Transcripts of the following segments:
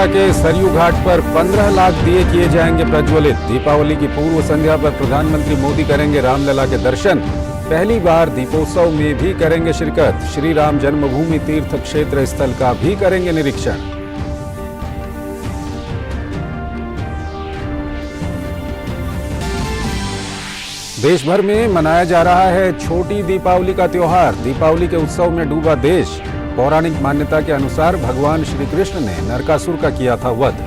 के सरयू घाट पर 15 लाख दिए किए जाएंगे प्रज्वलित। दीपावली की पूर्व संध्या पर प्रधानमंत्री मोदी करेंगे रामलला के दर्शन। पहली बार दीपोत्सव में भी करेंगे शिरकत। श्री राम जन्मभूमि तीर्थ क्षेत्र स्थल का भी करेंगे निरीक्षण। देश भर में मनाया जा रहा है छोटी दीपावली का त्योहार। दीपावली के उत्सव में डूबा देश। पौराणिक मान्यता के अनुसार भगवान श्री कृष्ण ने नरकासुर का किया था वध।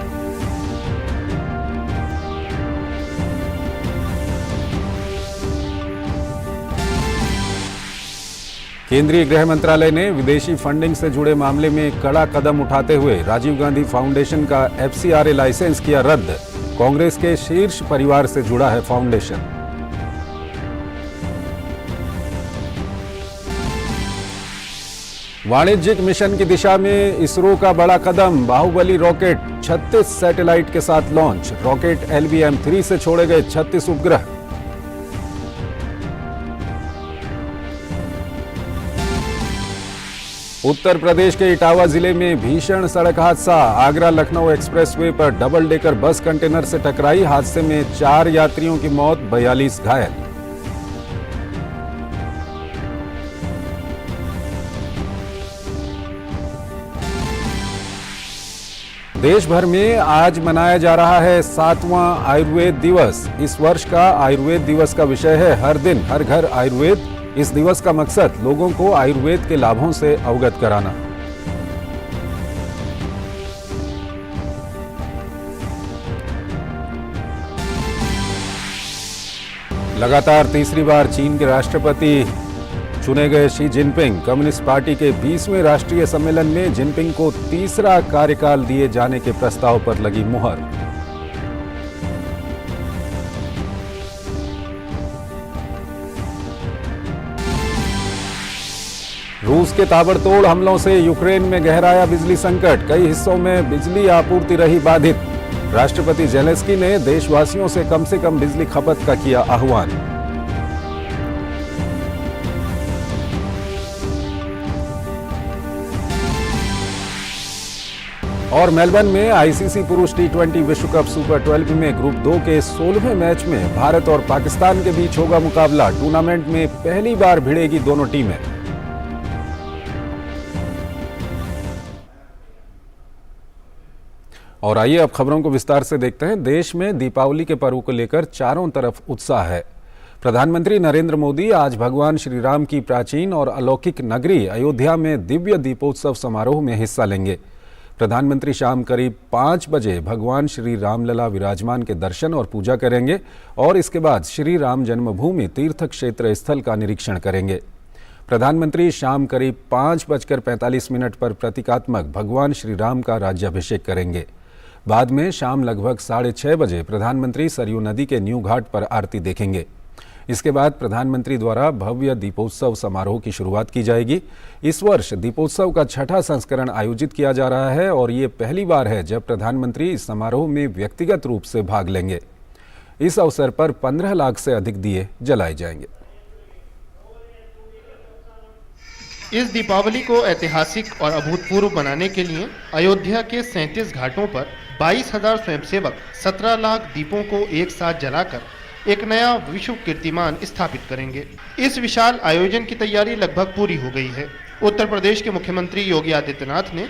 केंद्रीय गृह मंत्रालय ने विदेशी फंडिंग से जुड़े मामले में कड़ा कदम उठाते हुए राजीव गांधी फाउंडेशन का FCRA लाइसेंस किया रद्द। कांग्रेस के शीर्ष परिवार से जुड़ा है फाउंडेशन। वाणिज्यिक मिशन की दिशा में इसरो का बड़ा कदम। बाहुबली रॉकेट 36 सैटेलाइट के साथ लॉन्च। रॉकेट LVM-3 से छोड़े गए 36 उपग्रह। उत्तर प्रदेश के इटावा जिले में भीषण सड़क हादसा। आगरा लखनऊ एक्सप्रेसवे पर डबल डेकर बस कंटेनर से टकराई। हादसे में 4 यात्रियों की मौत, 42 घायल। देश भर में आज मनाया जा रहा है 7वां आयुर्वेद दिवस। इस वर्ष का आयुर्वेद दिवस का विषय है हर दिन हर घर आयुर्वेद। इस दिवस का मकसद लोगों को आयुर्वेद के लाभों से अवगत कराना। लगातार तीसरी बार चीन के राष्ट्रपति चुने गए शी जिनपिंग। कम्युनिस्ट पार्टी के 20वें राष्ट्रीय सम्मेलन में जिनपिंग को तीसरा कार्यकाल दिए जाने के प्रस्ताव पर लगी मुहर। रूस के ताबड़तोड़ हमलों से यूक्रेन में गहराया बिजली संकट। कई हिस्सों में बिजली आपूर्ति रही बाधित। राष्ट्रपति जेलेंस्की ने देशवासियों से कम बिजली खपत का किया आह्वान। और मेलबर्न में ICC पुरुष T20 विश्व कप सुपर 12 में ग्रुप 2 के 16वें मैच में भारत और पाकिस्तान के बीच होगा मुकाबला। टूर्नामेंट में पहली बार भिड़ेगी दोनों टीमें। और आइए अब खबरों को विस्तार से देखते हैं। देश में दीपावली के पर्व को लेकर चारों तरफ उत्साह है। प्रधानमंत्री नरेंद्र मोदी आज भगवान श्री राम की प्राचीन और अलौकिक नगरी अयोध्या में दिव्य दीपोत्सव समारोह में हिस्सा लेंगे। प्रधानमंत्री शाम करीब 5 बजे भगवान श्री रामलला विराजमान के दर्शन और पूजा करेंगे और इसके बाद श्री राम जन्मभूमि तीर्थ क्षेत्र स्थल का निरीक्षण करेंगे। प्रधानमंत्री शाम करीब 5:45 पर प्रतीकात्मक भगवान श्री राम का राज्याभिषेक करेंगे। बाद में शाम लगभग 6:30 बजे प्रधानमंत्री सरयू नदी के न्यू घाट पर आरती देखेंगे। इसके बाद प्रधानमंत्री द्वारा भव्य दीपोत्सव समारोह की शुरुआत की जाएगी। इस वर्ष दीपोत्सव का 6ठा संस्करण आयोजित किया जा रहा है और ये पहली बार है जब प्रधानमंत्री इस समारोह में व्यक्तिगत रूप से भाग लेंगे। इस अवसर पर 15 लाख से अधिक दिए जलाए जाएंगे। इस दीपावली को ऐतिहासिक और अभूतपूर्व बनाने के लिए अयोध्या के 37 घाटों पर 22,000 स्वयंसेवक 17 लाख दीपों को एक साथ जलाकर एक नया विश्व कीर्तिमान स्थापित करेंगे। इस विशाल आयोजन की तैयारी लगभग पूरी हो गई है। उत्तर प्रदेश के मुख्यमंत्री योगी आदित्यनाथ ने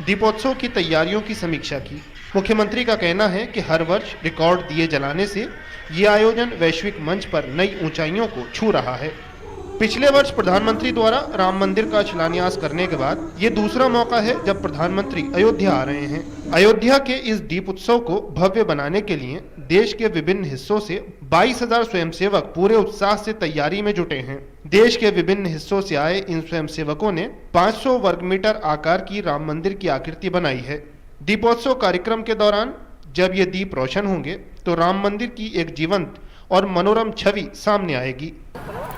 दीपोत्सव की तैयारियों की समीक्षा की। मुख्यमंत्री का कहना है कि हर वर्ष रिकॉर्ड दिए जलाने से ये आयोजन वैश्विक मंच पर नई ऊंचाइयों को छू रहा है। पिछले वर्ष प्रधानमंत्री द्वारा राम मंदिर का शिलान्यास करने के बाद ये दूसरा मौका है जब प्रधानमंत्री अयोध्या आ रहे हैं। अयोध्या के इस दीप उत्सव को भव्य बनाने के लिए देश के विभिन्न हिस्सों से 22,000 स्वयंसेवक पूरे उत्साह से तैयारी में जुटे हैं। देश के विभिन्न हिस्सों से आए इन स्वयंसेवकों ने 500 वर्ग मीटर आकार की राम मंदिर की आकृति बनाई है। दीपोत्सव कार्यक्रम के दौरान जब ये दीप रोशन होंगे तो राम मंदिर की एक जीवंत और मनोरम छवि सामने आएगी।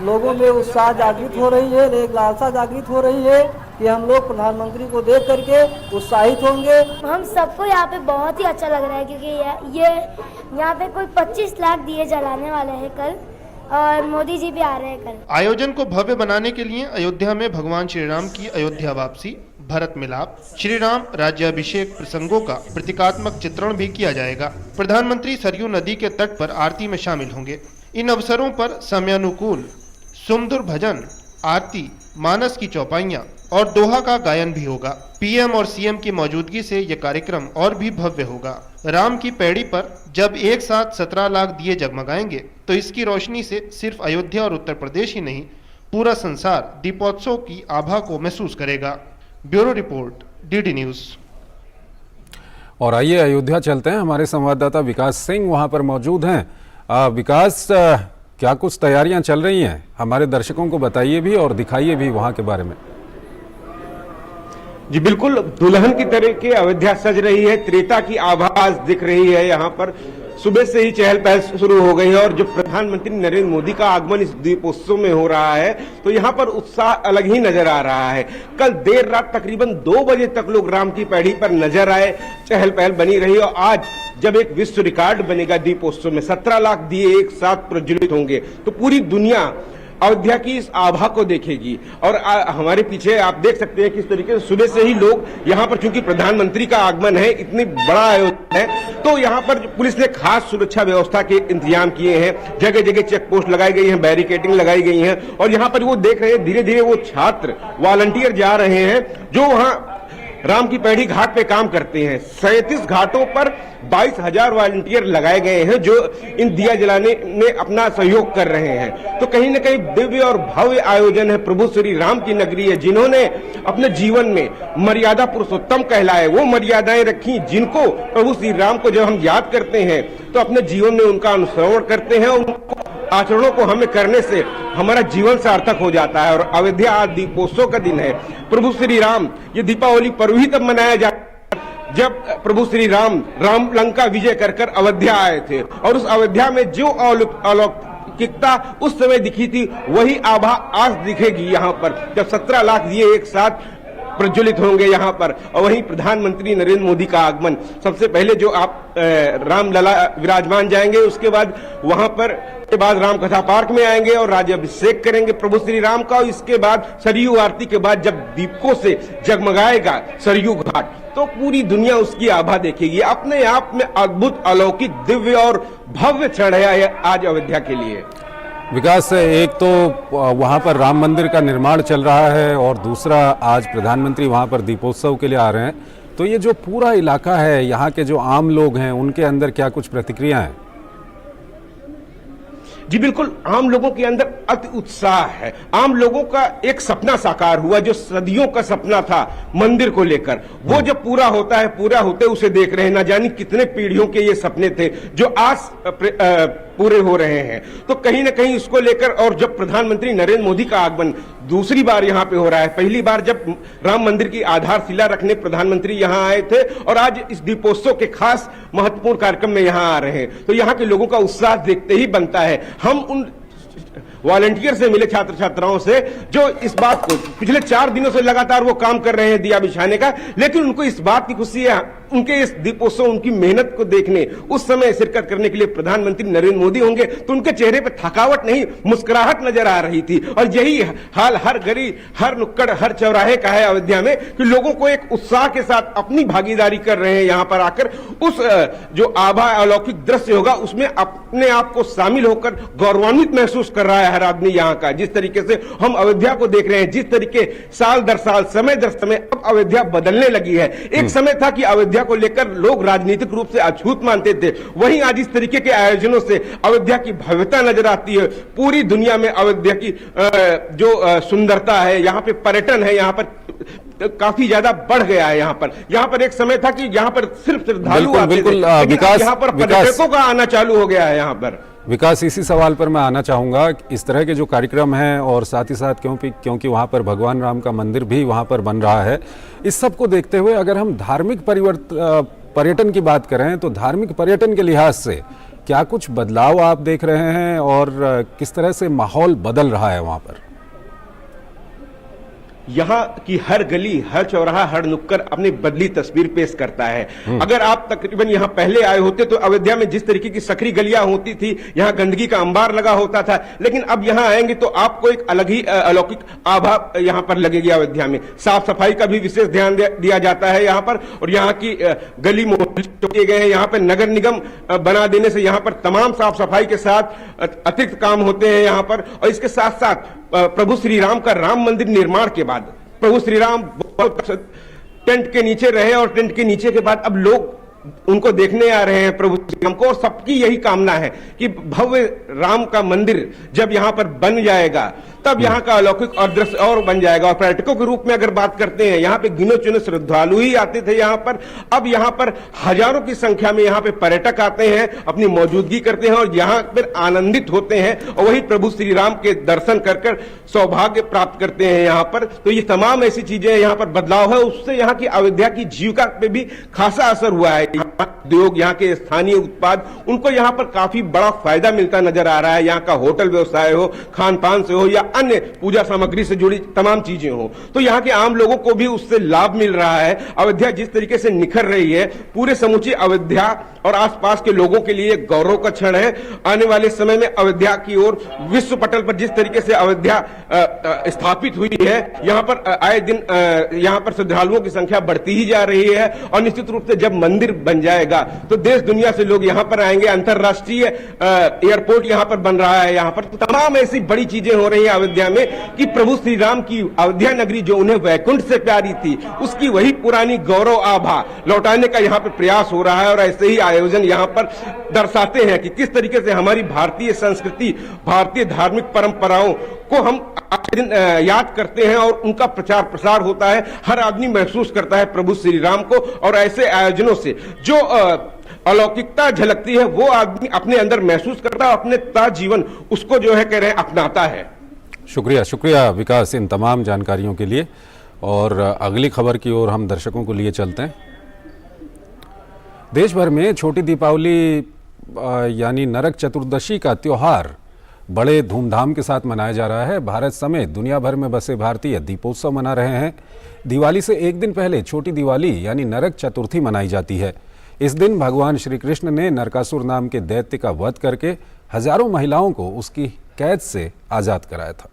लोगों में उत्साह जागृत हो रही है, एक लालसा जागृत हो रही है कि हम लोग प्रधानमंत्री को देख करके उत्साहित होंगे। हम सबको यहाँ पे बहुत ही अच्छा लग रहा है क्योंकि ये यहाँ पे कोई 25 लाख दिए जलाने वाले हैं कल और मोदी जी भी आ रहे हैं कल। आयोजन को भव्य बनाने के लिए अयोध्या में भगवान श्री राम की अयोध्या वापसी, भरत मिलाप, श्री राम राज्याभिषेक प्रसंगों का प्रतीकात्मक चित्रण भी किया जाएगा। प्रधानमंत्री सरयू नदी के तट पर आरती में शामिल होंगे। इन अवसरों पर समयानुकूल सुमधुर भजन, आरती, मानस की चौपाइयाँ और दोहा का गायन भी होगा। पीएम और सीएम की मौजूदगी से यह कार्यक्रम और भी भव्य होगा। राम की पैड़ी पर जब एक साथ 17 लाख दिए जगमगाएंगे तो इसकी रोशनी से सिर्फ अयोध्या और उत्तर प्रदेश ही नहीं, पूरा संसार दीपोत्सव की आभा को महसूस करेगा। Bureau report, DD news. और आइए अयोध्या चलते हैं, हमारे संवाददाता विकास सिंह वहां पर मौजूद हैं। विकास, क्या कुछ तैयारियां चल रही हैं? हमारे दर्शकों को बताइए भी और दिखाइए भी वहां के बारे में। जी बिल्कुल, दुल्हन की तरह की अयोध्या सज रही है, त्रेता की आभास दिख रही है। यहाँ पर सुबह से ही चहल पहल शुरू हो गई है और जो प्रधानमंत्री नरेंद्र मोदी का आगमन इस दीपोत्सव में हो रहा है तो यहाँ पर उत्साह अलग ही नजर आ रहा है। कल देर रात तकरीबन 2 बजे तक लोग राम की पैड़ी पर नजर आए, चहल पहल बनी रही और आज जब एक विश्व रिकॉर्ड बनेगा दीपोत्सव में 17 लाख दिए एक साथ प्रज्वलित होंगे तो पूरी दुनिया अयोध्या की इस आभा को देखेगी। और हमारे पीछे आप देख सकते हैं किस तरीके से सुबह से ही लोग यहाँ पर, चूंकि प्रधानमंत्री का आगमन है, इतनी बड़ा आयोजन है तो यहाँ पर पुलिस ने खास सुरक्षा व्यवस्था के इंतजाम किए हैं। जगह जगह चेक पोस्ट लगाई गई है, बैरिकेडिंग लगाई गई है और यहाँ पर वो देख रहे हैं धीरे धीरे वो छात्र वॉलंटियर जा रहे हैं जो वहाँ राम की पैड़ी घाट पे काम करते हैं। 37 घाटों पर 22,000 वॉलंटियर लगाए गए हैं जो इन दिया जलाने में अपना सहयोग कर रहे हैं। तो कहीं न कहीं दिव्य और भव्य आयोजन है। प्रभु श्री राम की नगरी है, जिन्होंने अपने जीवन में मर्यादा पुरुषोत्तम कहलाए, वो मर्यादाएं रखी जिनको प्रभु श्री राम को जब हम याद करते हैं तो अपने जीवन में उनका अनुसरण करते हैं, उनको आचरणों को हमें करने से हमारा जीवन सार्थक हो जाता है। और अयोध्या आज दीपोत्सव का दिन है। प्रभु श्री राम, ये दीपावली पर्व ही तब मनाया जाता जब प्रभु श्री राम लंका विजय कर अयोध्या आए थे और उस अयोध्या में जो अलौकिकता उस समय दिखी थी वही आभा आज दिखेगी यहाँ पर जब 17 लाख दिए एक साथ प्रज्वलित होंगे यहाँ पर। और वहीं प्रधानमंत्री नरेंद्र मोदी का आगमन, सबसे पहले जो आप रामलला विराजमान जाएंगे, उसके बाद वहां पर के बाद राम कथा पार्क में आएंगे और राज्याभिषेक करेंगे प्रभु श्री राम का। इसके बाद सरयू आरती के बाद जब दीपकों से जगमगाएगा सरयू घाट तो पूरी दुनिया उसकी आभा देखेगी। अपने आप में अद्भुत, अलौकिक, दिव्य और भव्य क्षण है आज अयोध्या के लिए। विकास, एक तो वहां पर राम मंदिर का निर्माण चल रहा है और दूसरा आज प्रधानमंत्री वहां पर दीपोत्सव के लिए आ रहे हैं, तो ये जो पूरा इलाका है, यहाँ के जो आम लोग हैं, उनके अंदर क्या कुछ प्रतिक्रिया है? जी बिल्कुल, आम लोगों के अंदर अति उत्साह है। आम लोगों का एक सपना साकार हुआ जो सदियों का सपना था मंदिर को लेकर, वो जब पूरा होता है, पूरा होते उसे देख रहे हैं। ना जाने कितने पीढ़ियों के ये सपने थे जो आज पूरे हो रहे हैं। तो कहीं ना कहीं इसको लेकर, और जब प्रधानमंत्री नरेंद्र मोदी का आगमन दूसरी बार यहाँ पे हो रहा है, पहली बार जब राम मंदिर की आधारशिला रखने प्रधानमंत्री यहाँ आए थे और आज इस दीपोत्सव के खास महत्वपूर्ण कार्यक्रम में यहाँ आ रहे हैं, तो यहाँ के लोगों का उत्साह देखते ही बनता है। हम उन वॉलंटियर से मिले, छात्र छात्राओं से, जो इस बात को पिछले 4 दिनों से लगातार वो काम कर रहे हैं दिया बिछाने का, लेकिन उनको इस बात की खुशी है उनके इस दीपोत्सव, उनकी मेहनत को देखने, उस समय शिरकत करने के लिए प्रधानमंत्री नरेंद्र मोदी होंगे तो उनके चेहरे पर थकावट नहीं, मुस्कुराहट नजर आ रही थी। और यही हाल हर गली, हर नुक्कड़, हर चौराहे का है अयोध्या में कि लोगों को एक उत्साह के साथ अपनी भागीदारी कर रहे हैं। यहाँ पर आकर उस जो आभा अलौकिक दृश्य होगा उसमें अपने आप को शामिल होकर गौरवान्वित महसूस कर रहा है हर आदमी यहाँ का। जिस तरीके से हम अयोध्या को देख रहे हैं, जिस तरीके साल दर साल, समय दर समय अब अयोध्या बदलने लगी है। एक समय था कि अयोध्या को लेकर लोग राजनीतिक रूप से अछूत मानते थे, वहीं आज इस तरीके के आयोजनों से अयोध्या की भव्यता नजर आती है। पूरी दुनिया में अयोध्या की जो सुंदरता है, यहाँ पे पर्यटन है, यहाँ पर काफी ज्यादा बढ़ गया है। यहाँ पर एक समय था कि यहाँ पर सिर्फ श्रद्धालु आते थे, लेकिन यहाँ पर पर्यटकों का आना चालू हो गया है। यहाँ पर विकास, इसी सवाल पर मैं आना चाहूँगा। इस तरह के जो कार्यक्रम हैं और साथ ही साथ क्योंकि वहाँ पर भगवान राम का मंदिर भी वहाँ पर बन रहा है, इस सब को देखते हुए अगर हम धार्मिक पर्यटन की बात करें तो धार्मिक पर्यटन के लिहाज से क्या कुछ बदलाव आप देख रहे हैं और किस तरह से माहौल बदल रहा है वहाँ पर? यहाँ की हर गली, हर चौराहा, हर नुक्कड़ अपनी बदली तस्वीर पेश करता है। अगर आप तकरीबन यहाँ पहले आए होते तो अयोध्या में जिस तरीके की सकरी गलियां होती थी, यहाँ गंदगी का अंबार लगा होता था, लेकिन अब यहाँ आएंगे तो आपको एक अलग ही अलौकिक आभा यहाँ पर लगेगी। अयोध्या में साफ सफाई का भी विशेष ध्यान दिया जाता है यहाँ पर, और यहाँ की गली मोहल्ले किए गए हैं। यहाँ पर नगर निगम बना देने से यहाँ पर तमाम साफ सफाई के साथ अतिरिक्त काम होते हैं यहाँ पर। और इसके साथ साथ प्रभु श्री राम का राम मंदिर निर्माण के बाद प्रभु श्री राम टेंट के नीचे रहे, और टेंट के नीचे के बाद अब लोग उनको देखने आ रहे हैं प्रभु श्री राम को। और सबकी यही कामना है कि भव्य राम का मंदिर जब यहाँ पर बन जाएगा तब यहाँ का अलौकिक और दृश्य और बन जाएगा। और पर्यटकों के रूप में अगर बात करते हैं, यहाँ पे गिने चुने श्रद्धालु ही आते थे यहाँ पर, अब यहाँ पर हजारों की संख्या में यहाँ पे पर्यटक आते हैं, अपनी मौजूदगी करते हैं और यहाँ पर आनंदित होते हैं, और वही प्रभु श्री राम के दर्शन कर सौभाग्य प्राप्त करते हैं यहाँ पर। तो ये तमाम ऐसी चीजें यहाँ पर बदलाव है, उससे यहाँ की अयोध्या की जीविका पे भी खासा असर हुआ है। उद्योग, यहाँ के स्थानीय उत्पाद, उनको यहाँ पर काफी बड़ा फायदा मिलता नजर आ रहा है। यहाँ का होटल व्यवसाय हो, खान पान से हो, या अन्य पूजा सामग्री से जुड़ी तमाम चीजें हो, तो यहाँ के आम लोगों को भी उससे लाभ मिल रहा है। अयोध्या जिस तरीके से निखर रही है, पूरे समूची अयोध्या और आसपास के लोगों के लिए गौरव का क्षण है। आने वाले समय में अयोध्या की ओर विश्व पटल पर जिस तरीके से अयोध्या स्थापित हुई है, यहाँ पर आए दिन यहाँ पर श्रद्धालुओं की संख्या बढ़ती ही जा रही है। और निश्चित रूप से जब मंदिर बन जाएगा तो देश दुनिया से लोग यहाँ पर आएंगे। अंतरराष्ट्रीय एयरपोर्ट यहाँ पर बन रहा है। यहाँ पर तो तमाम ऐसी बड़ी चीजें हो रही है अयोध्या में कि प्रभु श्री राम की अयोध्या नगरी जो उन्हें वैकुंठ से प्यारी थी, उसकी वही पुरानी गौरव आभा लौटाने का यहाँ पर प्रयास हो रहा है। और ऐसे ही आयोजन यहाँ पर दर्शाते हैं कि किस तरीके से हमारी भारतीय संस्कृति, भारतीय धार्मिक परंपराओं को हम आज के दिन याद करते हैं और उनका प्रचार प्रसार होता है। हर आदमी महसूस करता है प्रभु श्री राम को, और ऐसे आयोजनों से जो अलौकिकता झलकती है वो आदमी अपने अंदर महसूस करता है, अपने ता जीवन उसको जो है कह रहे हैं अपनाता है। शुक्रिया विकास इन तमाम जानकारियों के लिए। और अगली खबर की ओर हम दर्शकों को लिए चलते हैं। देश भर में छोटी दीपावली यानी नरक चतुर्दशी का त्योहार बड़े धूमधाम के साथ मनाया जा रहा है। भारत समेत दुनिया भर में बसे भारतीय दीपोत्सव मना रहे हैं। दिवाली से एक दिन पहले छोटी दिवाली यानी नरक चतुर्थी मनाई जाती है। इस दिन भगवान श्री कृष्ण ने नरकासुर नाम के दैत्य का वध करके हजारों महिलाओं को उसकी कैद से आजाद कराया था।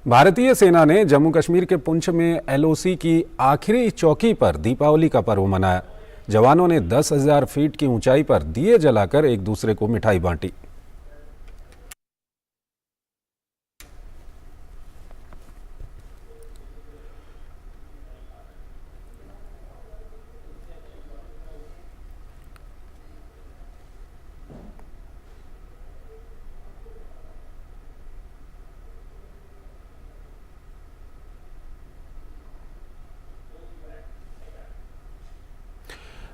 भारतीय सेना ने जम्मू कश्मीर के पुंछ में एलओसी की आखिरी चौकी पर दीपावली का पर्व मनाया। जवानों ने 10,000 फीट की ऊंचाई पर दिए जलाकर एक दूसरे को मिठाई बांटी।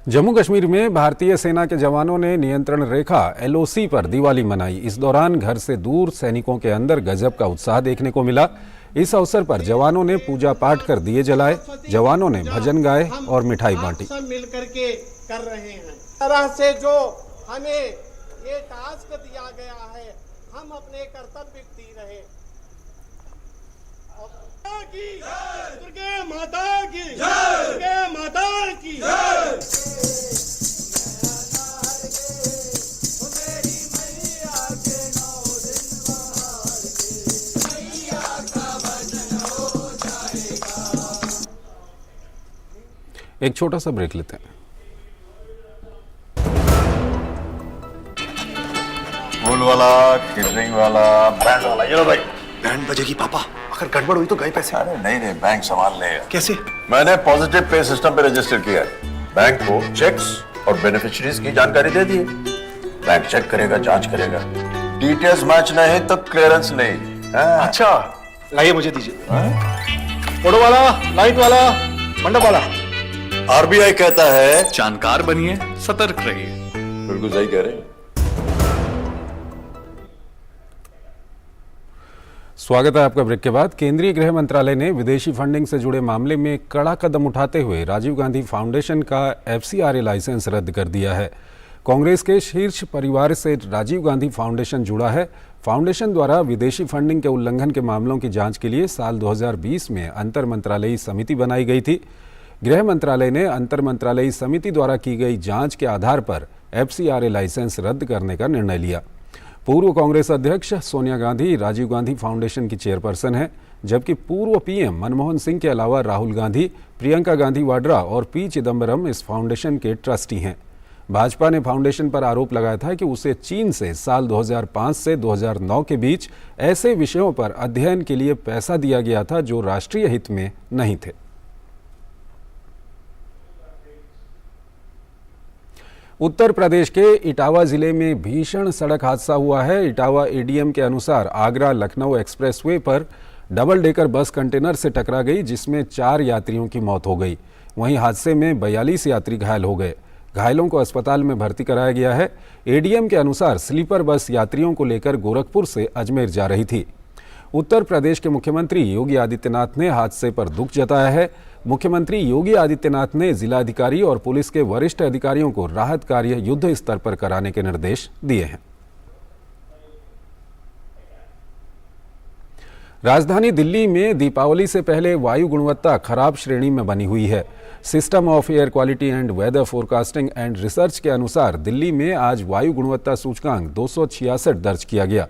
जम्मू कश्मीर में भारतीय सेना के जवानों ने नियंत्रण रेखा एलओसी पर दिवाली मनाई। इस दौरान घर से दूर सैनिकों के अंदर गजब का उत्साह देखने को मिला। इस अवसर पर जवानों ने पूजा पाठ कर दिए जलाए, जवानों ने भजन गाए और मिठाई बांटी। सब मिलकर के कर रहे हैं। तरह से जो हमें ये टास्क दिया गया है, हम अपने कर्तव्य दी रहे। दुर्गे माता की जय, दुर्गे माता की जय। एक छोटा सा ब्रेक लेते हैं। फूल वाला, केटरिंग वाला, बैंड वाला, ये लो भाई। बैंड बजेगी पापा, अगर गड़बड़ हुई तो गए पैसे। अरे नहीं, बैंक संभाल लेगा। कैसे? मैंने पॉजिटिव पे सिस्टम पे रजिस्टर किया है। बैंक को चेक्स और बेनिफिशियरीज की जानकारी दे दी है। बैंक चेक करेगा, जांच करेगा, डिटेल्स मैच नहीं तो क्लियरेंस नहीं। अच्छा, लाइए मुझे दीजिए। फोटो वाला, लाइट वाला, मंडप वाला। आरबीआई कहता है जानकार बनिए, सतर्क रहिए। बिल्कुल सही कह रहे हैं। स्वागत है आपका ब्रेक के बाद। केंद्रीय गृह मंत्रालय ने विदेशी फंडिंग से जुड़े मामले में कड़ा कदम उठाते हुए राजीव गांधी फाउंडेशन का एफसीआरए लाइसेंस रद्द कर दिया है। कांग्रेस के शीर्ष परिवार से राजीव गांधी फाउंडेशन जुड़ा है। फाउंडेशन द्वारा विदेशी फंडिंग के उल्लंघन के मामलों की जांच के लिए साल 2020 में अंतर मंत्रालयी समिति बनाई गई थी। गृह मंत्रालय ने अंतर मंत्रालयी समिति द्वारा की गई जांच के आधार पर FCRA लाइसेंस रद्द करने का निर्णय लिया। पूर्व कांग्रेस अध्यक्ष सोनिया गांधी राजीव गांधी फाउंडेशन की चेयरपर्सन हैं, जबकि पूर्व PM मनमोहन सिंह के अलावा राहुल गांधी, प्रियंका गांधी वाड्रा और P चिदम्बरम इस फाउंडेशन के ट्रस्टी हैं। भाजपा ने फाउंडेशन पर आरोप लगाया था कि उसे चीन से साल 2005 से 2009 के बीच ऐसे विषयों पर अध्ययन के लिए पैसा दिया गया था जो राष्ट्रीय हित में नहीं थे। उत्तर प्रदेश के इटावा जिले में भीषण सड़क हादसा हुआ है। इटावा ADM के अनुसार आगरा लखनऊ एक्सप्रेसवे पर डबल डेकर बस कंटेनर से टकरा गई, जिसमें 4 यात्रियों की मौत हो गई। वहीं हादसे में 42 यात्री घायल हो गए। घायलों को अस्पताल में भर्ती कराया गया है। ADM के अनुसार स्लीपर बस यात्रियों को लेकर गोरखपुर से अजमेर जा रही थी। उत्तर प्रदेश के मुख्यमंत्री योगी आदित्यनाथ ने हादसे पर दुख जताया है। मुख्यमंत्री योगी आदित्यनाथ ने जिलाधिकारी और पुलिस के वरिष्ठ अधिकारियों को राहत कार्य युद्ध स्तर पर कराने के निर्देश दिए हैं। राजधानी दिल्ली में दीपावली से पहले वायु गुणवत्ता खराब श्रेणी में बनी हुई है। System of air quality and weather forecasting and research के अनुसार दिल्ली में आज वायु गुणवत्ता सूचकांक 266 दर्ज किया गया।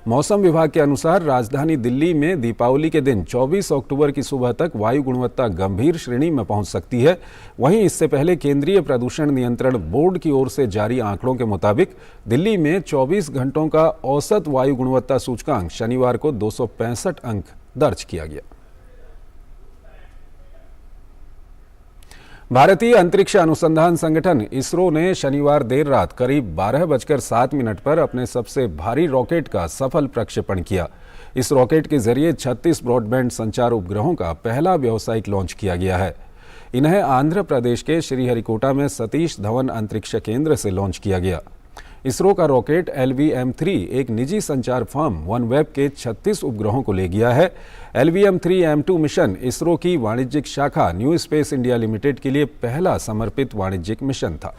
मौसम विभाग के अनुसार राजधानी दिल्ली में दीपावली के दिन 24 अक्टूबर की सुबह तक वायु गुणवत्ता गंभीर श्रेणी में पहुंच सकती है। वहीं इससे पहले केंद्रीय प्रदूषण नियंत्रण बोर्ड की ओर से जारी आंकड़ों के मुताबिक दिल्ली में 24 घंटों का औसत वायु गुणवत्ता सूचकांक शनिवार को 265 अंक दर्ज किया गया। भारतीय अंतरिक्ष अनुसंधान संगठन इसरो ने शनिवार देर रात करीब 12:07 पर अपने सबसे भारी रॉकेट का सफल प्रक्षेपण किया। इस रॉकेट के जरिए 36 ब्रॉडबैंड संचार उपग्रहों का पहला व्यावसायिक लॉन्च किया गया है। इन्हें आंध्र प्रदेश के श्रीहरिकोटा में सतीश धवन अंतरिक्ष केंद्र से लॉन्च किया गया। इसरो का रॉकेट LVM-3 एक निजी संचार फर्म OneWeb के 36 उपग्रहों को ले गया है। LVM-3M2 मिशन इसरो की वाणिज्यिक शाखा न्यू स्पेस इंडिया लिमिटेड के लिए पहला समर्पित वाणिज्यिक मिशन था।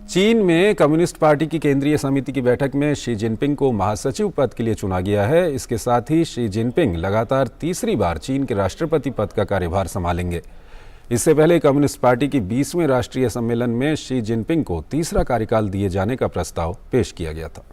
चीन में कम्युनिस्ट पार्टी की केंद्रीय समिति की बैठक में शी जिनपिंग को महासचिव पद के लिए चुना गया है। इसके साथ ही शी जिनपिंग लगातार तीसरी बार चीन के राष्ट्रपति पद का कार्यभार संभालेंगे। इससे पहले कम्युनिस्ट पार्टी की 20वें राष्ट्रीय सम्मेलन में शी जिनपिंग को तीसरा कार्यकाल दिए जाने का प्रस्ताव पेश किया गया था।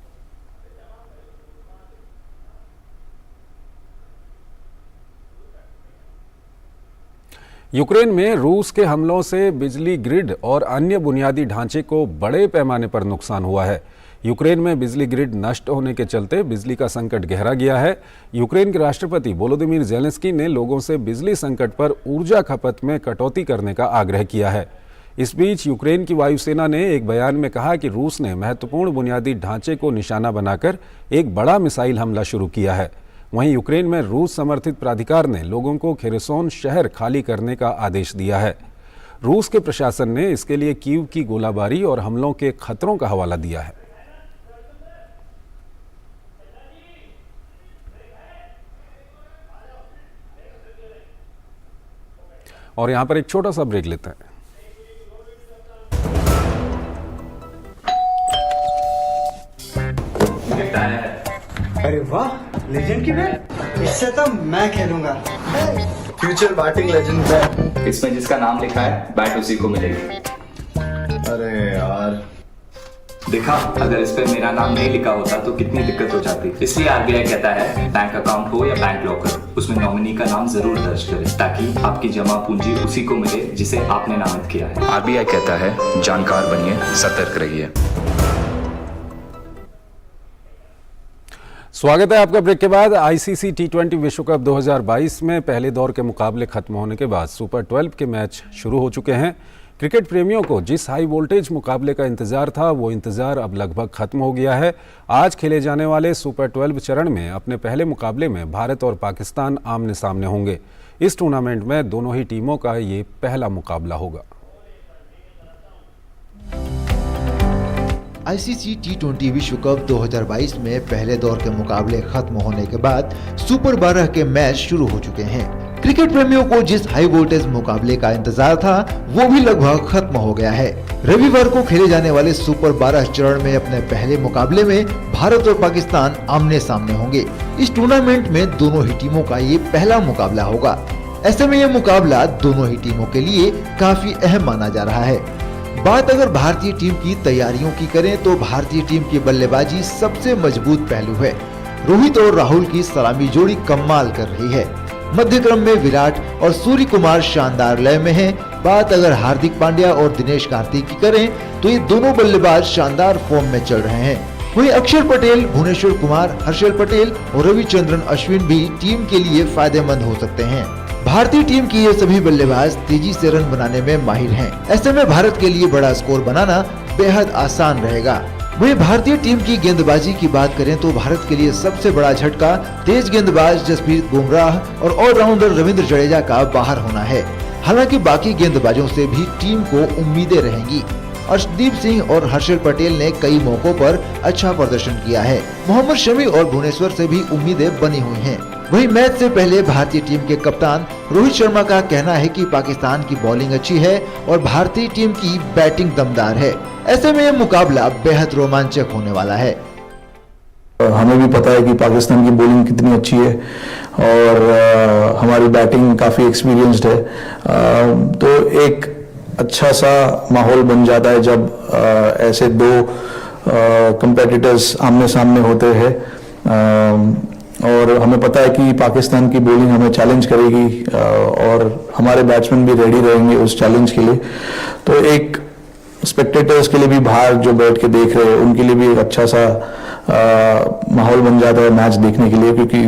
यूक्रेन में रूस के हमलों से बिजली ग्रिड और अन्य बुनियादी ढांचे को बड़े पैमाने पर नुकसान हुआ है। यूक्रेन में बिजली ग्रिड नष्ट होने के चलते बिजली का संकट गहरा गया है। यूक्रेन के राष्ट्रपति वोलोदिमीर ज़ेलेंस्की ने लोगों से बिजली संकट पर ऊर्जा खपत में कटौती करने का आग्रह किया है। इस बीच यूक्रेन की वायुसेना ने एक बयान में कहा कि रूस ने महत्वपूर्ण बुनियादी ढांचे को निशाना बनाकर एक बड़ा मिसाइल हमला शुरू किया है। वहीं यूक्रेन में रूस समर्थित प्राधिकार ने लोगों को खेरसोन शहर खाली करने का आदेश दिया है। रूस के प्रशासन ने इसके लिए कीव की गोलाबारी और हमलों के खतरों का हवाला दिया है। और यहां पर एक छोटा सा ब्रेक लेते हैं। अरे वाह, लेजेंड की बैट, इससे तो मैं खेलूंगा। फ्यूचर बैटिंग लेजेंड बैट, इसमें जिसका नाम लिखा है बैट उसी को मिलेगी। अरे यार, देखा, अगर इस पे मेरा नाम नहीं लिखा होता तो कितनी दिक्कत हो जाती। इसलिए RBI कहता है बैंक अकाउंट हो या बैंक लॉकर, उसमें नॉमिनी का नाम जरूर दर्ज करें ताकि आपकी जमा पूंजी उसी को मिले जिसे आपने नामित किया है। RBI कहता है जानकार बनिए, सतर्क रहिए। स्वागत है आपका ब्रेक के बाद। ICC T20 विश्व कप 2022 में पहले दौर के मुकाबले खत्म होने के बाद सुपर 12 के मैच शुरू हो चुके हैं। क्रिकेट प्रेमियों को जिस हाई वोल्टेज मुकाबले का इंतजार था, वो इंतजार अब लगभग खत्म हो गया है। आज खेले जाने वाले सुपर 12 चरण में अपने पहले मुकाबले में भारत और पाकिस्तान आमने सामने होंगे। इस टूर्नामेंट में दोनों ही टीमों का ये पहला मुकाबला होगा। ICC T20 विश्व कप 2022 में पहले दौर के मुकाबले खत्म होने के बाद सुपर 12 के मैच शुरू हो चुके हैं। क्रिकेट प्रेमियों को जिस हाई वोल्टेज मुकाबले का इंतजार था वो भी लगभग खत्म हो गया है। रविवार को खेले जाने वाले सुपर 12 चरण में अपने पहले मुकाबले में भारत और पाकिस्तान आमने सामने होंगे। इस टूर्नामेंट में दोनों ही टीमों का ये पहला मुकाबला होगा। ऐसे में ये मुकाबला दोनों ही टीमों के लिए काफी अहम माना जा रहा है। बात अगर भारतीय टीम की तैयारियों की करें तो भारतीय टीम की बल्लेबाजी सबसे मजबूत पहलू है। रोहित और राहुल की सलामी जोड़ी कमाल कर रही है। मध्य क्रम में विराट और सूर्य कुमार शानदार लय में हैं। बात अगर हार्दिक पांड्या और दिनेश कार्तिक की करें तो ये दोनों बल्लेबाज शानदार फॉर्म में चल रहे हैं। वहीं अक्षर पटेल, भुवनेश्वर कुमार, हर्षल पटेल और रविचंद्रन अश्विन भी टीम के लिए फायदेमंद हो सकते हैं। भारतीय टीम की ये सभी बल्लेबाज तेजी से रन बनाने में माहिर हैं। ऐसे में भारत के लिए बड़ा स्कोर बनाना बेहद आसान रहेगा। वहीं भारतीय टीम की गेंदबाजी की बात करें तो भारत के लिए सबसे बड़ा झटका तेज गेंदबाज जसप्रीत बुमराह और ऑलराउंडर रविंद्र जडेजा का बाहर होना है। हालांकि बाकी गेंदबाजों से भी टीम को उम्मीदें रहेंगी। अर्शदीप सिंह और हर्षल पटेल ने कई मौकों पर अच्छा प्रदर्शन किया है। मोहम्मद शमी और भुवनेश्वर से भी उम्मीदें बनी हुई हैं। वहीं मैच से पहले भारतीय टीम के कप्तान रोहित शर्मा का कहना है कि पाकिस्तान की बॉलिंग अच्छी है और भारतीय टीम की बैटिंग दमदार है। ऐसे में यह मुकाबला बेहद रोमांचक होने वाला है। हमें भी पता है कि पाकिस्तान की बॉलिंग कितनी अच्छी है और हमारी बैटिंग काफ़ी एक्सपीरियंस्ड है। तो एक अच्छा सा माहौल बन जाता है जब ऐसे दो कंपेटिटर्स आमने सामने होते हैं। और हमें पता है कि पाकिस्तान की बॉलिंग हमें चैलेंज करेगी और हमारे बैट्समैन भी रेडी रहेंगे उस चैलेंज के लिए। तो एक स्पेक्टेटर्स के लिए भी बाहर जो बैठ के देख रहे हैं उनके लिए भी एक अच्छा सा माहौल बन जाता है मैच देखने के लिए, क्योंकि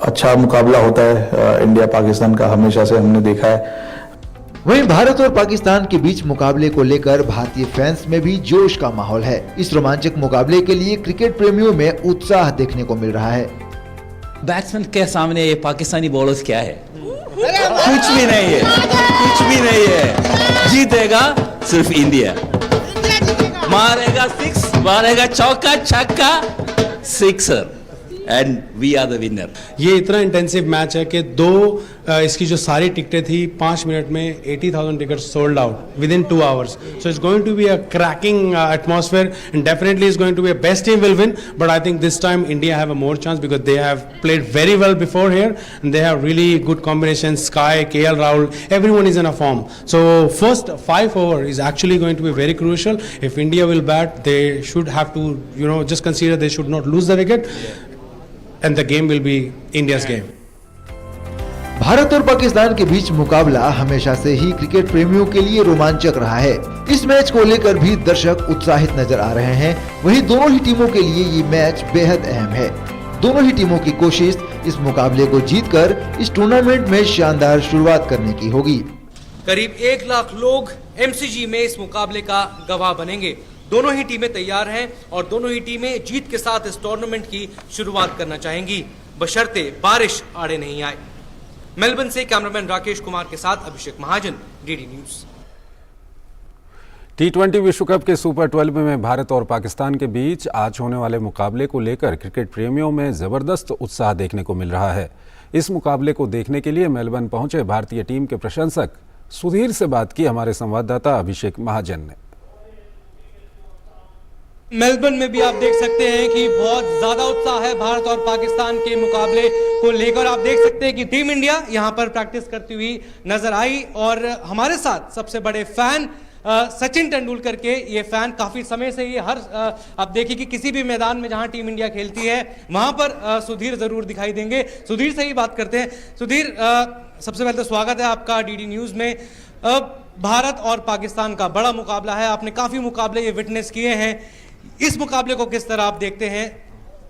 अच्छा मुकाबला होता है इंडिया पाकिस्तान का, हमेशा से हमने देखा है। वहीं भारत और पाकिस्तान के बीच मुकाबले को लेकर भारतीय फैंस में भी जोश का माहौल है। इस रोमांचक मुकाबले के लिए क्रिकेट प्रेमियों में उत्साह देखने को मिल रहा है। बैट्समैन के सामने ये पाकिस्तानी बॉलर्स क्या है? कुछ भी नहीं है, कुछ भी नहीं है। जीतेगा सिर्फ इंडिया, मारेगा सिक्स, मारेगा चौका छक्का, sixer, and we are the winner. ये इतना इंटेंसिव मैच है कि इसकी जो सारी टिकटें थी 5 मिनट में 80,000 tickets sold out within 2 hours. So it's going to be a cracking atmosphere and definitely is going to be a best team will win, but I think this time India have a more chance because they have played very well before here and they have really good combination. Sky, KL Rahul, everyone is in a form. So first 5 over is actually going to be very crucial. If India will bat, they should have to, just consider they should not lose the wicket. And the game will be India's game. Bharat और पाकिस्तान के बीच मुकाबला हमेशा से ही cricket प्रेमियों के लिए रोमांचक रहा है। इस मैच को लेकर भी दर्शक उत्साहित नजर आ रहे हैं। वहीं दोनों ही टीमों के लिए ये मैच बेहद अहम है। दोनों ही टीमों की कोशिश इस मुकाबले को जीतकर इस टूर्नामेंट में शानदार शुरुआत करने की होगी। करीब 1 लाख लोग MCG में इस मुकाबले का गवाह बनेंगे। दोनों ही टीमें तैयार हैं और दोनों ही टीमें जीत के साथ इस टूर्नामेंट की शुरुआत करना चाहेंगी, बशर्ते बारिश आड़े नहीं आए। मेलबर्न से कैमरामैन राकेश कुमार के साथ अभिषेक महाजन, DD न्यूज। T20 विश्व कप के सुपर 12 में भारत और पाकिस्तान के बीच आज होने वाले मुकाबले को लेकर क्रिकेट प्रेमियों में जबरदस्त उत्साह देखने को मिल रहा है। इस मुकाबले को देखने के लिए मेलबर्न पहुंचे भारतीय टीम के प्रशंसक सुधीर से बात की हमारे संवाददाता अभिषेक महाजन ने। मेलबर्न में भी आप देख सकते हैं कि बहुत ज्यादा उत्साह है भारत और पाकिस्तान के मुकाबले को लेकर। आप देख सकते हैं कि टीम इंडिया यहां पर प्रैक्टिस करती हुई नजर आई और हमारे साथ सबसे बड़े फैन सचिन तेंदुलकर के ये फैन काफी समय से ये आप देखिए कि किसी भी मैदान में जहां टीम इंडिया खेलती है वहां पर सुधीर जरूर दिखाई देंगे। सुधीर से ही बात करते हैं। सुधीर, सबसे पहले तो स्वागत है आपका DD न्यूज में। भारत और पाकिस्तान का बड़ा मुकाबला है, आपने काफी मुकाबले ये विटनेस किए हैं। इस मुकाबले को किस तरह आप देखते हैं?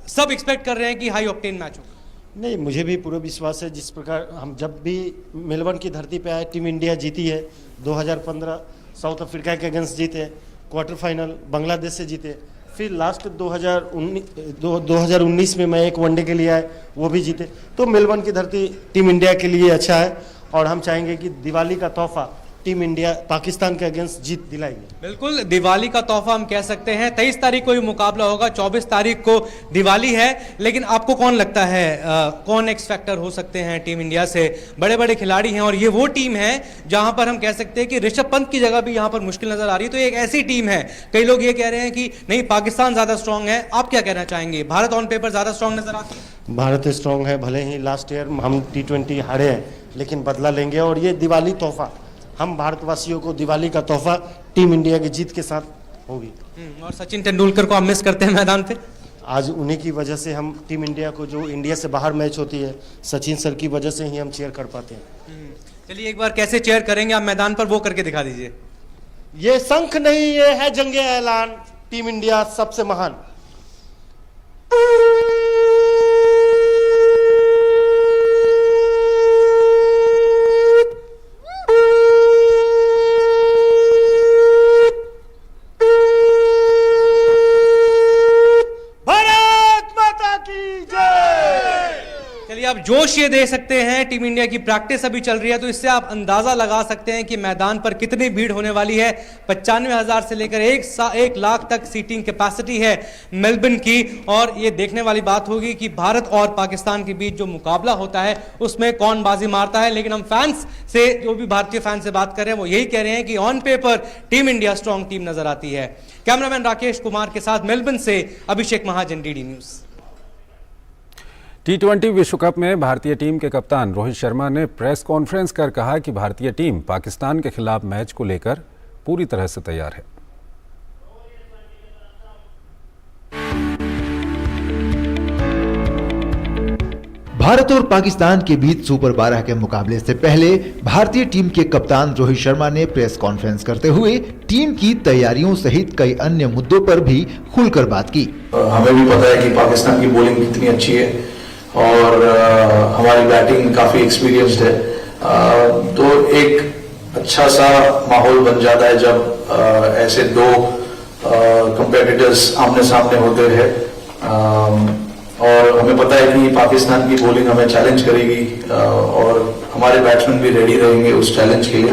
सब एक्सपेक्ट कर रहे हैं कि हाई ऑक्टेन मैच होगा। नहीं, मुझे भी पूरा विश्वास है। जिस प्रकार हम जब भी मेलबर्न की धरती पे आए, टीम इंडिया जीती है। 2015 साउथ अफ्रीका के अगेंस्ट जीते, क्वार्टर फाइनल बांग्लादेश से जीते, फिर लास्ट 2019 में मैं एक वनडे के लिए आए, वो भी जीते। तो मेलबर्न की धरती टीम इंडिया के लिए अच्छा है और हम चाहेंगे कि दिवाली का तोहफा टीम इंडिया पाकिस्तान के अगेंस्ट जीत दिलाएगी। बिल्कुल, दिवाली का तोहफा हम कह सकते हैं। 23 तारीख को ये मुकाबला होगा, 24 तारीख को दिवाली है। लेकिन आपको कौन लगता है कौन एक्स फैक्टर हो सकते हैं टीम इंडिया से? बड़े बड़े खिलाड़ी हैं और ये वो टीम है जहां पर हम कह सकते हैं कि ऋषभ पंत की जगह भी यहां पर मुश्किल नजर आ रही है। तो एक ऐसी टीम है, कई लोग ये कह रहे हैं कि नहीं पाकिस्तान ज्यादा स्ट्रांग है, आप क्या कहना चाहेंगे? भारत ऑन पेपर ज्यादा स्ट्रांग नजर आती है? भारत स्ट्रांग है, भले ही लास्ट ईयर हम T20 हारे हैं, लेकिन बदला लेंगे। और ये दिवाली तोहफा, हम भारतवासियों को दिवाली का तोहफा टीम इंडिया की जीत के साथ होगी। और सचिन तेंदुलकर को आप मिस करते हैं मैदान पे? आज उन्हीं की वजह से हम टीम इंडिया को, जो इंडिया से बाहर मैच होती है, सचिन सर की वजह से ही हम चेयर कर पाते हैं। चलिए एक बार कैसे चेयर करेंगे आप मैदान पर, वो करके दिखा दीजिए। ये शंख नहीं, ये है जंगे ऐलान, टीम इंडिया सबसे महान। आप जोश ये दे सकते हैं, टीम इंडिया की प्रैक्टिस अभी चल रही है, तो इससे आप अंदाजा लगा सकते हैं कि मैदान पर कितनी भीड़ होने वाली है। 95,000 से लेकर 1 लाख तक सीटिंग कैपेसिटी है मेलबर्न की। और ये देखने वाली बात होगी कि भारत और पाकिस्तान के बीच जो मुकाबला होता है उसमें कौन बाजी मारता है। लेकिन हम फैंस से, जो भी भारतीय फैंस से बात कर रहे हैं, वो यही कह रहे हैं कि on paper team India strong team नजर आती है। कैमरामैन राकेश कुमार के साथ मेलबर्न से अभिषेक महाजन, DD न्यूज। T20 विश्व कप में भारतीय टीम के कप्तान रोहित शर्मा ने प्रेस कॉन्फ्रेंस कर कहा कि भारतीय टीम पाकिस्तान के खिलाफ मैच को लेकर पूरी तरह से तैयार है। भारत और पाकिस्तान के बीच सुपर 12 के मुकाबले से पहले भारतीय टीम के कप्तान रोहित शर्मा ने प्रेस कॉन्फ्रेंस करते हुए टीम की तैयारियों सहित कई अन्य मुद्दों पर भी खुलकर बात की। हमें भी पता है कि पाकिस्तान की बॉलिंग कितनी अच्छी है और हमारी बैटिंग काफी एक्सपीरियंस्ड है, तो एक अच्छा सा माहौल बन जाता है जब ऐसे दो कंपेटिटर्स आमने सामने होते हैं। और हमें पता है कि पाकिस्तान की बॉलिंग हमें चैलेंज करेगी और हमारे बैट्समैन भी रेडी रहेंगे उस चैलेंज के लिए।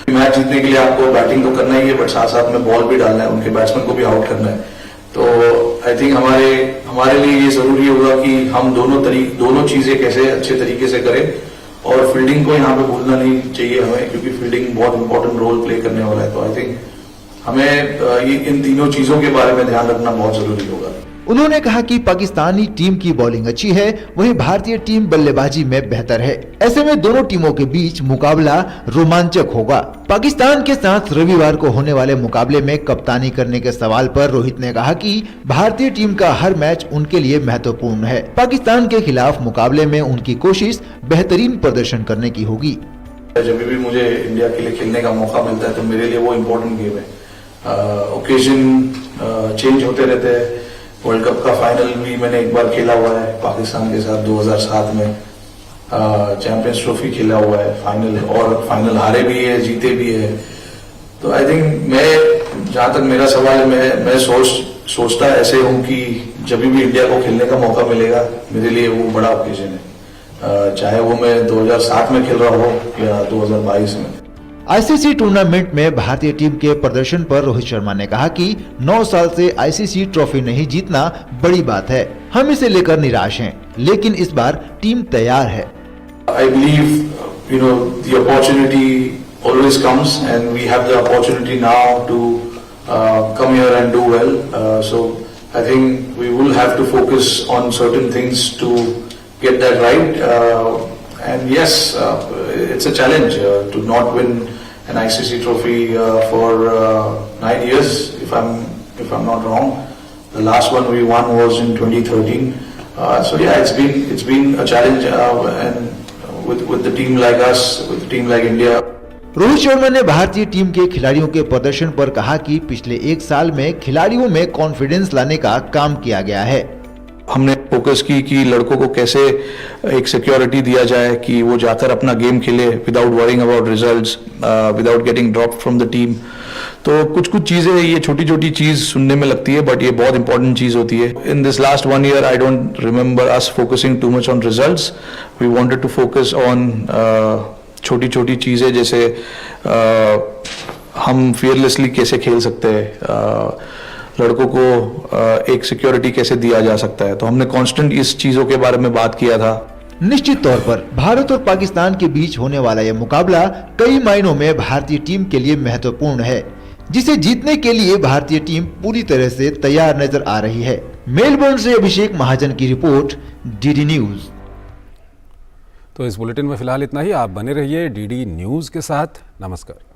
मैच जीतने के लिए आपको बैटिंग तो करना ही है, बट साथ साथ में बॉल भी डालना है, उनके बैट्समैन को भी आउट करना है। तो आई थिंक हमारे लिए ये जरूरी होगा कि हम दोनों चीजें कैसे अच्छे तरीके से करें। और फील्डिंग को यहाँ पे भूलना नहीं चाहिए हमें, क्योंकि फील्डिंग बहुत इंपॉर्टेंट रोल प्ले करने वाला है। तो आई थिंक हमें इन तीनों चीजों के बारे में ध्यान रखना बहुत जरूरी होगा। उन्होंने कहा कि पाकिस्तानी टीम की बॉलिंग अच्छी है, वहीं भारतीय टीम बल्लेबाजी में बेहतर है। ऐसे में दोनों टीमों के बीच मुकाबला रोमांचक होगा। पाकिस्तान के साथ रविवार को होने वाले मुकाबले में कप्तानी करने के सवाल पर रोहित ने कहा कि भारतीय टीम का हर मैच उनके लिए महत्वपूर्ण है। पाकिस्तान के खिलाफ मुकाबले में उनकी कोशिश बेहतरीन प्रदर्शन करने की होगी। जब भी मुझे इंडिया के लिए खेलने का मौका मिलता है तो मेरे लिए वो इम्पोर्टेंट गेम है। ओकेजन चेंज होते रहते हैं। वर्ल्ड कप का फाइनल भी मैंने एक बार खेला हुआ है पाकिस्तान के साथ 2007 में। चैंपियंस ट्रॉफी खेला हुआ है फाइनल, और फाइनल हारे भी है, जीते भी है। तो आई थिंक मैं, जहां तक मेरा सवाल है, मैं सोचता ऐसे हूं कि जब भी इंडिया को खेलने का मौका मिलेगा मेरे लिए वो बड़ा ओकेजन है, चाहे वो मैं 2007 में खेल रहा हो या 2022 में। आईसीसी टूर्नामेंट में भारतीय टीम के प्रदर्शन पर रोहित शर्मा ने कहा कि 9 साल से आईसीसी ट्रॉफी नहीं जीतना बड़ी बात है। हम इसे लेकर निराश हैं, लेकिन इस बार टीम तैयार है। I believe, the opportunity always comes, and we have the opportunity now to come here and do well. So I think we will have to focus on certain things to get that right. And yes, it's a challenge to not win an ICC trophy for 9 years, if I'm not wrong. The last one we won was in 2013. So yeah, it's been a challenge, and with the team like us, with the team like India. Rohit Sharma ने भारतीय team के खिलाड़ियों के प्रदर्शन पर कहा कि पिछले 1 साल में खिलाड़ियों में कॉन्फिडेंस लाने का काम किया गया है। हमने फोकस की कि लड़कों को कैसे एक सिक्योरिटी दिया जाए कि वो जाकर अपना गेम खेले without worrying about results, without getting dropped from the team. तो कुछ चीजें, ये छोटी छोटी चीज सुनने में लगती है, बट ये बहुत इंपॉर्टेंट चीज होती है। In this last 1 year I don't remember us focusing too much on results. We wanted to focus on छोटी छोटी चीज़ें जैसे हम फियरलेसली कैसे खेल सकते हैं, लड़कों को एक सिक्योरिटी कैसे दिया जा सकता है, तो हमने कांस्टेंट इस चीज़ों के बारे में बात किया था। निश्चित तौर पर भारत और पाकिस्तान के बीच होने वाला यह मुकाबला कई मायनों में भारतीय टीम के लिए महत्वपूर्ण है, जिसे जीतने के लिए भारतीय टीम पूरी तरह से तैयार नजर आ रही है। मेलबर्न से अभिषेक महाजन की रिपोर्ट, डीडी न्यूज। तो इस बुलेटिन में फिलहाल इतना ही। आप बने रहिए डीडी न्यूज के साथ। नमस्कार।